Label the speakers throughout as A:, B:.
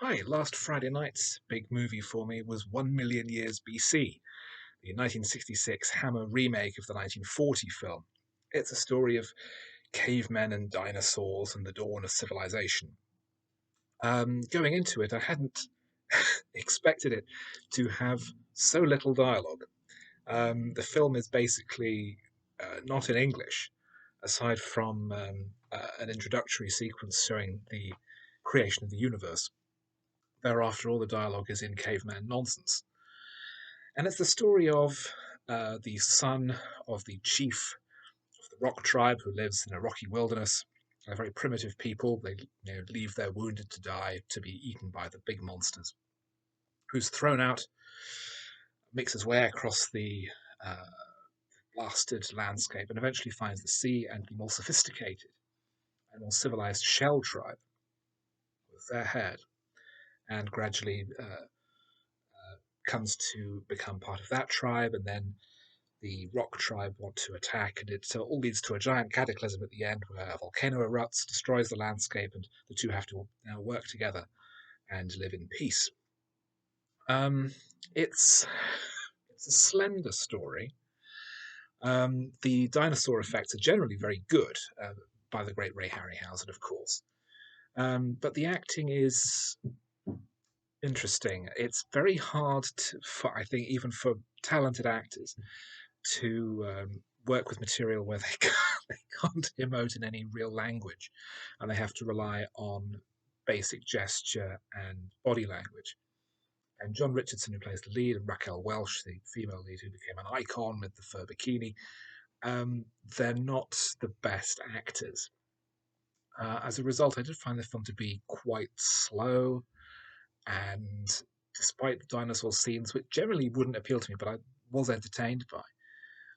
A: Hi, last Friday night's big movie for me was 1 Million Years BC, the 1966 Hammer remake of the 1940 film. It's a story of cavemen and dinosaurs and the dawn of civilization. Going into it, I hadn't expected it to have so little dialogue. The film is basically not in English, aside from an introductory sequence showing the creation of the universe. Thereafter, all the dialogue is in caveman nonsense. And it's the story of the son of the chief of the rock tribe who lives in a rocky wilderness. They're very primitive people. They leave their wounded to die to be eaten by the big monsters. Who's thrown out, makes his way across the uh, blasted landscape, and eventually finds the sea and the more sophisticated and more civilized Shell tribe with their head, and gradually comes to become part of that tribe, and then the rock tribe want to attack, and it all leads to a giant cataclysm at the end where a volcano erupts, destroys the landscape, and the two have to now work together and live in peace. Um, it's it's a slender story. The dinosaur effects are generally very good by the great Ray Harryhausen, of course, but the acting is interesting. It's very hard for I think even for talented actors to work with material where they can't emote in any real language, and they have to rely on basic gesture and body language. And John Richardson, who plays the lead, and Raquel Welch, the female lead, who became an icon with the fur bikini, they're not the best actors. As a result, I did find the film to be quite slow, and despite the dinosaur scenes, which generally wouldn't appeal to me, but I was entertained by,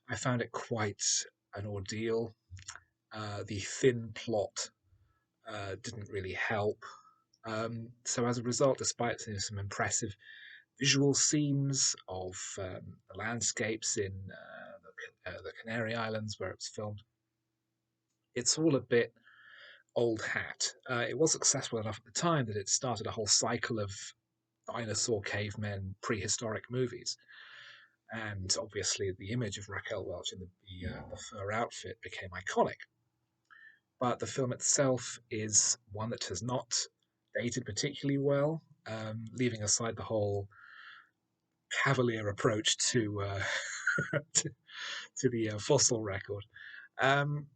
A: I found it quite an ordeal. The thin plot didn't really help. So as a result, despite some impressive visual scenes of the landscapes in the Canary Islands where it was filmed, it's all a bit old hat. It was successful enough at the time that it started a whole cycle of dinosaur cavemen prehistoric movies. And obviously, the image of Raquel Welch in the fur outfit became iconic. But the film itself is one that has not dated particularly well, leaving aside the whole cavalier approach to, to the fossil record. Um,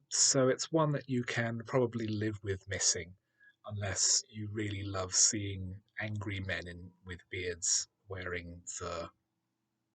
A: so it's one that you can probably live with missing, unless you really love seeing angry men with beards wearing fur.